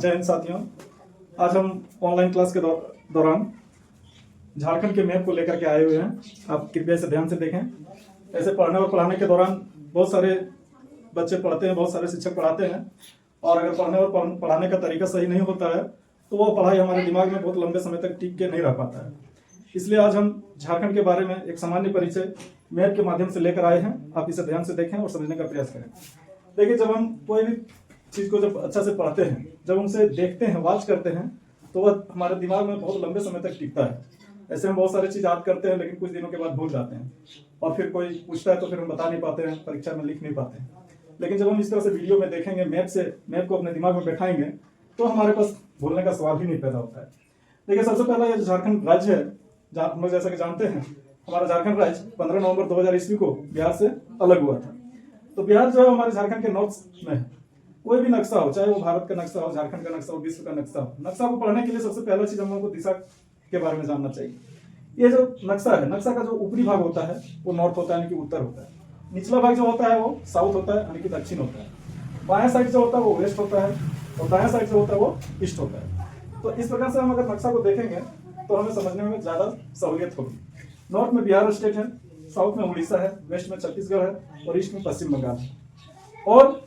जय हिंद साथियों। आज हम ऑनलाइन क्लास के दौरान झारखंड के मैप को लेकर के आए हुए हैं। आप कृपया इसे ध्यान से देखें। ऐसे पढ़ने और पढ़ाने के दौरान बहुत सारे बच्चे पढ़ते हैं, बहुत सारे शिक्षक पढ़ाते हैं, और अगर पढ़ने और पढ़ाने का तरीका सही नहीं होता है तो वो पढ़ाई हमारे दिमाग में बहुत लंबे समय तक टिक के नहीं रह पाता है। इसलिए आज हम झारखंड के बारे में एक सामान्य परिचय मैप के माध्यम से लेकर आए हैं। आप इसे ध्यान से देखें और समझने का प्रयास करें। देखिए, जब हम कोई भी चीज को जब अच्छा से पढ़ते हैं, जब उनसे देखते हैं, वॉच करते हैं, तो वह हमारे दिमाग में बहुत लंबे समय तक टिकता है। ऐसे हम बहुत सारी चीज याद करते हैं, लेकिन कुछ दिनों के बाद भूल जाते हैं, और फिर कोई पूछता है तो फिर हम बता नहीं पाते हैं, परीक्षा में लिख नहीं पाते हैं। लेकिन जब हम इस तरह से वीडियो में देखेंगे, मैप को अपने दिमाग में बैठाएंगे, तो हमारे पास भूलने का सवाल ही नहीं पैदा होता है। देखिए, सबसे पहला ये जो झारखंड राज्य है, हम लोग जैसा कि जानते हैं, हमारा झारखंड राज्य 15 नवंबर 2000 ईस्वी को बिहार से अलग हुआ था। तो बिहार जो है हमारे झारखंड के नॉर्थ में है। कोई भी नक्शा हो, चाहे वो भारत का नक्शा हो, झारखंड का नक्शा हो, विश्व का नक्शा हो, नक्शा को पढ़ने के लिए सबसे पहला चीज हम लोगों को दिशा के बारे में जानना चाहिए। ये जो नक्शा है, नक्शा का जो ऊपरी भाग होता है वो नॉर्थ होता है, यानी कि उत्तर होता है। निचला भाग जो होता है वो साउथ होता है, यानी कि दक्षिण होता है। बाएं साइड जो होता है वो वेस्ट होता है, और दाएं साइड जो होता है वो ईस्ट होता है। तो इस प्रकार से हम अगर नक्शा को देखेंगे तो हमें समझने में ज्यादा सहूलियत होगी। नॉर्थ में बिहार स्टेट है, साउथ में उड़ीसा है, वेस्ट में छत्तीसगढ़ है, और ईस्ट में पश्चिम बंगाल है। और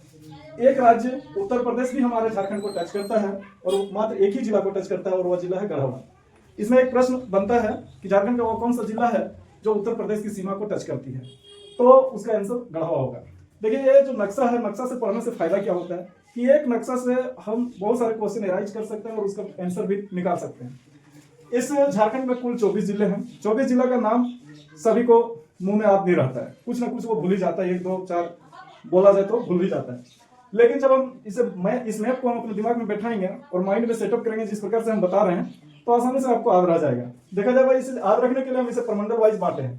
एक राज्य उत्तर प्रदेश भी हमारे झारखंड को टच करता है, और मात्र एक ही जिला को टच करता है, और वह जिला है गढ़वा। इसमें एक प्रश्न बनता है कि झारखंड का वो कौन सा जिला है जो उत्तर प्रदेश की सीमा को टच करती है, तो उसका आंसर गढ़वा होगा। देखिए, ये जो नक्शा है, नक्शा से पढ़ने से फायदा क्या होता है कि एक नक्शा से हम बहुत सारे क्वेश्चन एराइज कर सकते हैं और उसका आंसर भी निकाल सकते हैं। इस झारखंड में कुल 24 जिले हैं। 24 जिला का नाम सभी को मुंह में याद नहीं रहता है, कुछ ना कुछ वो भूल ही जाता है, 1 2 4 बोला जाए तो भूल ही जाता है। लेकिन जब हम इस मैप को हम अपने दिमाग में बैठाएंगे और माइंड में सेटअप करेंगे जिस प्रकार से हम बता रहे हैं, तो आसानी से आपको याद रह जाएगा। देखा जाए भाई, इसे याद रखने के लिए हम इसे प्रमंडल वाइज बांटे हैं।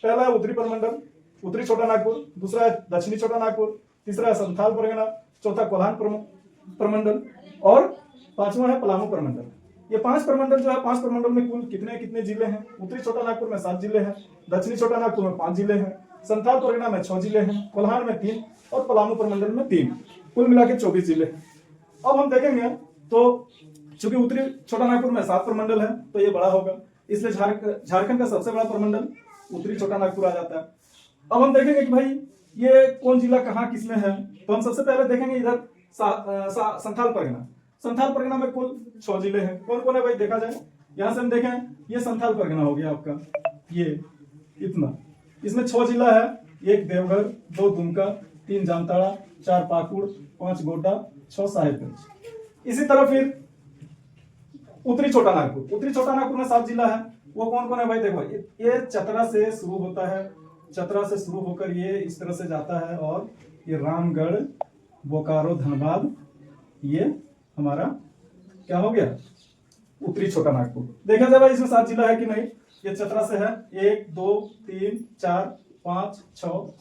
पहला है उत्तरी प्रमंडल, उत्तरी छोटा नागपुर। दूसरा है दक्षिणी छोटा नागपुर। तीसरा है संथाल परगना। चौथा कोल्हान प्रमंडल, और पांचवा है पलामू प्रमंडल। ये 5 प्रमंडल जो है, 5 प्रमंडल में कुल कितने कितने जिले हैं? उत्तरी छोटा नागपुर में 7 जिले हैं, दक्षिणी छोटा नागपुर में 5 जिले हैं, संथाल परगना में 6 जिले हैं, कोल्हान में 3, और पलामू प्रमंडल में 3, कुल मिला के 24 जिले हैं। अब हम देखेंगे तो चूंकि उत्तरी छोटा नागपुर में 7 प्रमंडल है तो ये बड़ा होगा, इसलिए झारखंड का सबसे बड़ा प्रमंडल उत्तरी छोटा नागपुर आ जाता है। अब हम देखेंगे कि भाई ये कौन जिला कहाँ किसमें है, तो हम सबसे पहले देखेंगे इधर संथाल परगना। संथाल परगना में कुल 6 जिले हैं। कौन कौन है भाई, देखा जाए। यहां से हम देखें, ये संथाल परगना हो गया आपका, ये इतना। इसमें 6 जिला है, 1 देवघर, 2 दुमका, 3 जामताड़ा, 4 पाकुड़, 5 गोड्डा, 6 साहेबगंज। इसी तरह फिर उत्तरी छोटा नागपुर। उत्तरी छोटा नागपुर में 7 जिला है। वो कौन कौन है भाई, देखो, ये चतरा से शुरू होता है, चतरा से शुरू होकर ये इस तरह से जाता है, और ये रामगढ़, बोकारो, धनबाद, ये हमारा क्या हो गया, उत्तरी छोटा नागपुर। देखा जाए भाई, इसमें 7 जिला है कि नहीं। ये चतरा से है, 1 2 3 4 5 6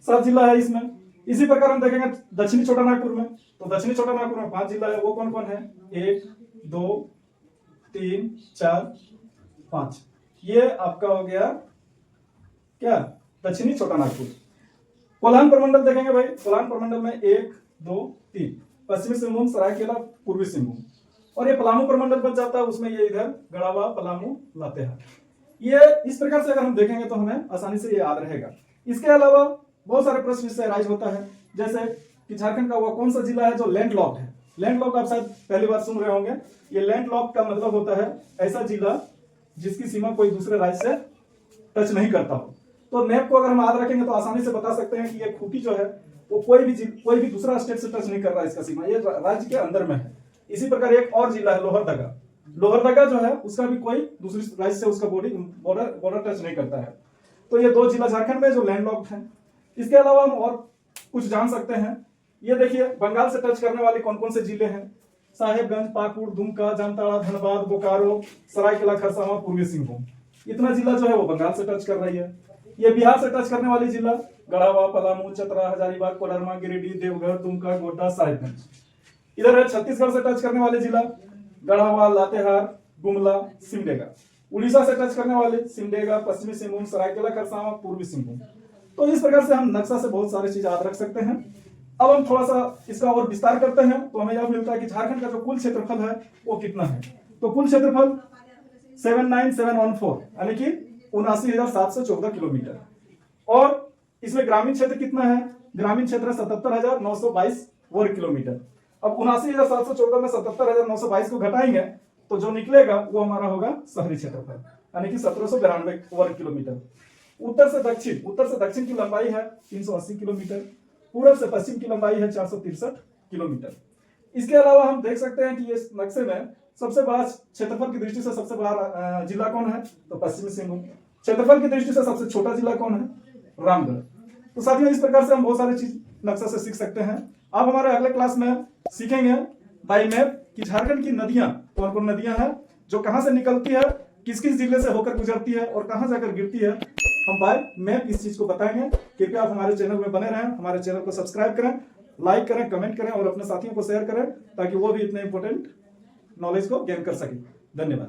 7 जिला है इसमें। इसी प्रकार हम देखेंगे दक्षिणी छोटा नागपुर में, तो दक्षिणी छोटा नागपुर में 5 जिला है। वो कौन कौन है, 1 2 3 4 5, ये आपका हो गया क्या, दक्षिणी छोटा नागपुर। कोल्हान प्रमंडल देखेंगे भाई, कोल्हान प्रमंडल में 1 2 3, पश्चिमी सिंहभूम, सरायकेला, पूर्वी सिंहभूम। और ये पलामू प्रमंडल बच जाता है, उसमें ये इधर गढ़वा, पलामू, लातेहार। ये इस प्रकार से अगर हम देखेंगे तो हमें आसानी से ये याद रहेगा। इसके अलावा बहुत सारे प्रश्न इससे राइज होता है, जैसे कि झारखंड का वो कौन सा जिला है जो लैंड लॉक्ड है। लैंड लॉक्ड आप शायद पहली बार सुन रहे होंगे। ये लैंड लॉक्ड का मतलब होता है ऐसा जिला जिसकी सीमा कोई दूसरे राज्य से टच नहीं करता हो। तो मैप को अगर हम याद रखेंगे तो आसानी से बता सकते हैं कि ये खूंटी जो है वो कोई भी दूसरा स्टेट से टच नहीं कर रहा है, इसका सीमा ये राज्य के अंदर में है। इसी प्रकार एक और जिला है लोहरदगा। लोहरदगा जो है उसका भी कोई दूसरी राज्य से उसका बॉर्डर टच नहीं करता है। तो ये 2 जिला झारखंड में जो लैंडलॉक्ड हैं। इसके अलावा हम और कुछ जान सकते हैं। ये देखिए, बंगाल से टच करने वाले कौन कौन से जिले हैं, साहेबगंज, पाकुड़, दुमका, जामताड़ा, धनबाद, बोकारो, सरायकेला, खरसावां, पूर्वी सिंहभूम। इतना जिला जो है वो बंगाल से टच कर रही है। ये बिहार से टच करने वाली जिला गढ़वा, पलामू, चतरा, हजारीबाग, कोडरमा, गिरिडीह, देवघर, दुमका, गोड्डा, साहिबगंज। इधर है छत्तीसगढ़ से टच करने वाले जिला गढ़वा, लातेहार, गुमला, सिमडेगा। उड़ीसा से टच करने वाले सिमडेगा, पश्चिमी सिंहभूम, सरायकेला, खरसावां, पूर्वी सिंहभूम। तो इस प्रकार से हम नक्शा से बहुत सारी चीज याद रख सकते हैं। अब हम थोड़ा सा इसका और विस्तार करते हैं तो हमें यह मिलता है कि झारखंड का जो कुल क्षेत्रफल है वो कितना है। तो कुल क्षेत्रफल 79714 यानी कि 79,714 किलोमीटर। और इसमें ग्रामीण क्षेत्र कितना है? ग्रामीण क्षेत्र 77,922 वर्ग किलोमीटर। अब 79,714 में 77,922 को घटाएंगे तो जो निकलेगा वो हमारा होगा शहरी क्षेत्रफल, यानी कि 1792 वर्ग किलोमीटर। उत्तर से दक्षिण की लंबाई है 380 किलोमीटर। पूर्व से पश्चिम की लंबाई है 463 किलोमीटर। इसके अलावा हम देख सकते हैं कि इस नक्शे में सबसे बड़ा क्षेत्रफल की दृष्टि से सबसे बड़ा जिला कौन है? तो पश्चिमी सिंहभूम। क्षेत्रफल की दृष्टि से सबसे छोटा जिला कौन है? रामगढ़। तो साथियों, इस प्रकार से हम बहुत सारी चीज नक्शा से सीख सकते हैं। आप हमारे अगले क्लास में सीखेंगे बाय मैप कि झारखंड की नदियां कौन कौन नदियां हैं, जो कहां से निकलती है, किस किस जिले से होकर गुजरती है और कहां जाकर गिरती है। हम बाय मैप इस चीज को बताएंगे। कृपया आप हमारे चैनल में बने रहें, हमारे चैनल को सब्सक्राइब करें, लाइक करें, कमेंट करें और अपने साथियों को शेयर करें ताकि वो भी इतने इंपॉर्टेंट नॉलेज को गेन कर सके। धन्यवाद।